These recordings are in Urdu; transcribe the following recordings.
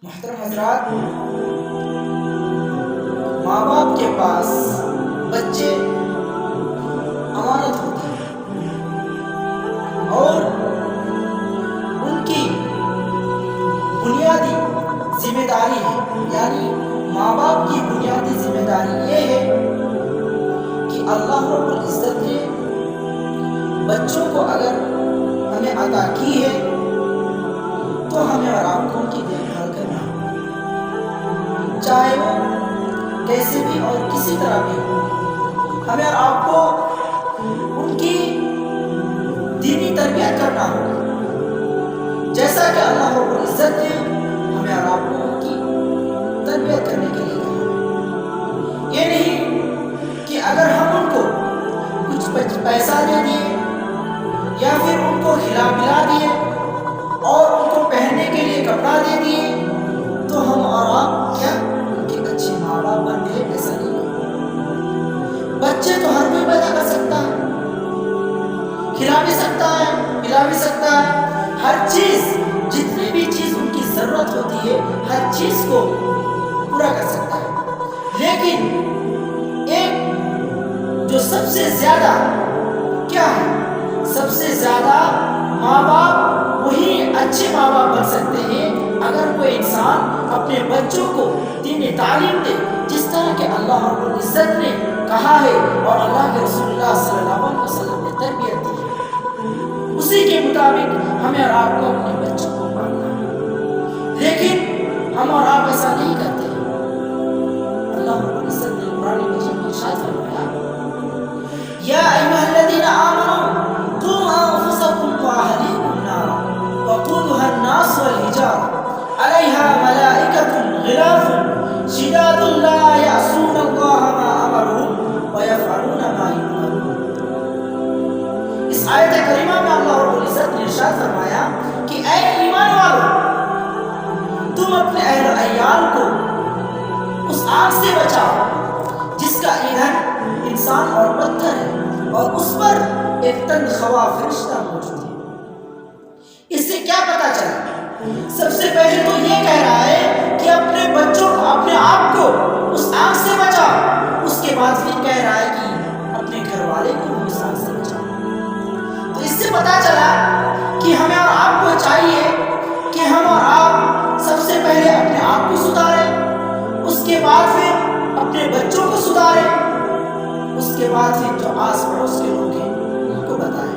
محترم حضرات، ماں باپ کے پاس بچے امانت ہوتے ہیں اور ان کی بنیادی ذمہ داری ہے، یعنی ماں باپ کی بنیادی ذمہ داری یہ ہے کہ اللہ رب العزت نے بچوں کو اگر ہمیں عطا کی ہے تو ہمیں اور آپ کو ان کی دیکھ بھال کرنا، چاہے وہ کیسے بھی اور کسی طرح بھی ہو۔ ہمیں اور آپ کو ان کی دینی تربیت کرنا ہوگا، جیسا کہ اللہ رب العزت نے ہمیں اور آپ کو ان کی تربیت کرنے کے لیے کہا۔ یہ نہیں کہ اگر ہم ان کو کچھ پیسہ دے دیے یا پھر ان کو کھلا پلا دیے اور ان کو پہننے کے لیے کپڑا دے دیے تو ہم اور آپ کیا ان کے اچھے ماں باپ بن گئے؟ ایسا نہیں ہے۔ بچے تو ہر کوئی پیدا کر سکتا ہے، کھلا بھی سکتا ہے، پلا بھی سکتا ہے، ہر چیز، جتنی بھی چیز ان کی ضرورت ہوتی ہے ہر چیز کو پورا کر سکتا ہے، لیکن ایک جو سب سے زیادہ کیا ہے، سب سے زیادہ ماں باپ وہی اچھے ماں باپ بن سکتے ہیں اگر کوئی انسان اپنے بچوں کو دینی تعلیم دے، جس طرح کہ اللہ رب العزت نے کہا ہے اور اللہ کے رسول اللہ صلی اللہ علیہ وسلم نے تربیت دی ہے، اسی کے مطابق ہمیں اور آپ کو اپنے بچوں کو پالنا ہے، لیکن ہم اور آپ ایسا نہیں کرتے ہیں۔ اللہ رب العزت نے قرآن مجید میں ارشاد فرمایا، یا ایھا الذین آمنوا قوا انفسکم واہلیکم نارا وقودها الناس والحجارة علیہا ملائکۃ غلاظ شداد لا یعصون اللہ ما امرهم ویفعلون ما یؤمرون۔ اس آیت کریمہ میں اللہ رب العزت نے ارشاد فرمایا کہ اے ایمان والو، تم اپنے اہل و عیال کو اس آگ سے بچاؤ جس کا ایندھن انسان اور پتھر ہے اور اس پر ایک تنخواہ فرشتہ موجود ہے۔ اس سے کیا پتا چلا؟ سب سے پہلے تو یہ کہہ رہا ہے کہ اپنے بچوں کو، اپنے آپ کو اس آگ سے بچاؤ، اس کے بعد پھر کہہ رہا ہے کہ اپنے گھر والے کو بھی اس آگ سے بچاؤ۔ تو اس سے پتا چلا کہ ہمیں اور آپ کو چاہیے کہ ہم اور آپ سب سے پہلے اپنے آپ کو سدھاریں، اس کے بعد پھر اپنے بچوں کو سدھاریں، اس کے بعد پھر جو آس پڑوس کے لوگ ہیں ان کو بتائیں۔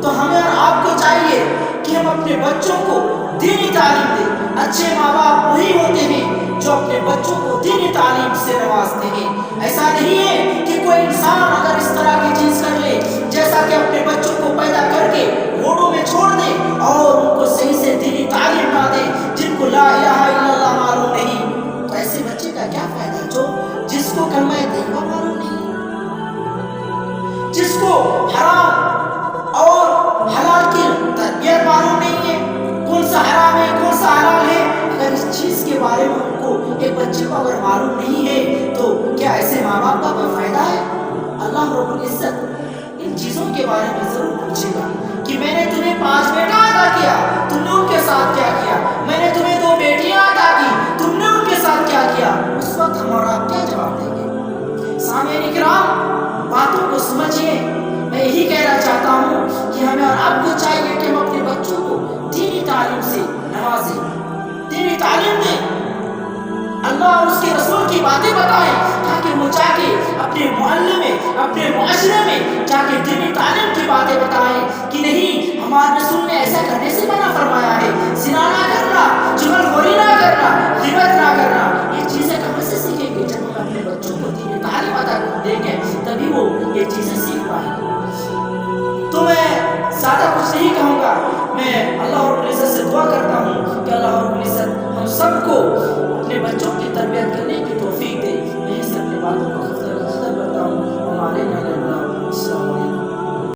تو ہمیں اور آپ کو چاہیے کہ ہم اپنے بچوں کو دینی تعلیم دیں۔ اچھے ماں باپ وہی ہوتے ہیں جو اپنے بچوں کو دینی تعلیم سے نوازتے ہیں۔ ایسا نہیں ہے کہ کوئی انسان اگر اس طرح کی چیز کر لے، جیسا کہ اپنے بچوں کو پیدا کر کے روڈوں میں چھوڑ دے اور ان کو صحیح سے دینی تعلیم نہ دے، جن کو لا الہ الا اللہ معلوم نہیں، تو ایسے بچے کا کیا فائدہ جو جس کو کلمہ طیبہ معلوم نہیں، جس کو حرام اور حلال کی تربیت معلوم نہیں ہے، کون سا حرام ہے کون سا حلال ہے، اگر اس چیز کے بارے میں ان کو، ایک بچے کو اگر معلوم نہیں ہے تو کیا ایسے ماں باپ کا کوئی فائدہ ہے؟ اللہ رب العزت ان چیزوں کے بارے میں ضرور پوچھے گا کہ میں نے تمہیں 5 بیٹا عطا کیا، تم نے ان کے ساتھ کیا کیا؟ میں نے تمہیں 2 بیٹیاں عطا کی، تم نے ان کے ساتھ کیا کیا؟ اس وقت ہم اور آپ کیا جواب دیں گے؟ سامعین کرام، باتوں کو سمجھیے۔ میں یہی کہنا چاہتا ہوں کہ ہمیں اور آپ کو چاہیے کہ ہم اپنے بچوں کو دینی تعلیم سے نوازیں، دینی تعلیم دیں، اللہ اور اس کے رسول کی باتیں بتائیں، تاکہ وہ جا کے اپنے محلے میں، اپنے معاشرے میں جا کے دینی تعلیم کی باتیں بتائیں کہ نہیں، ہمارے رسول نے ایسا کرنے سے منع فرمایا ہے، زنا نہ کرنا، چغل خوری نہ کرنا، غیبت نہ کرنا۔ یہ چیزیں کہاں سے سیکھیں گے؟ جب ہم اپنے بچوں کو دینی تعلیم عطا دیں گے تبھی وہ یہ چیزیں سیکھ پائیں گے۔ تو میں زیادہ کچھ نہیں کہوں گا، میں اللہ رب العزت سے دعا کرتا ہوں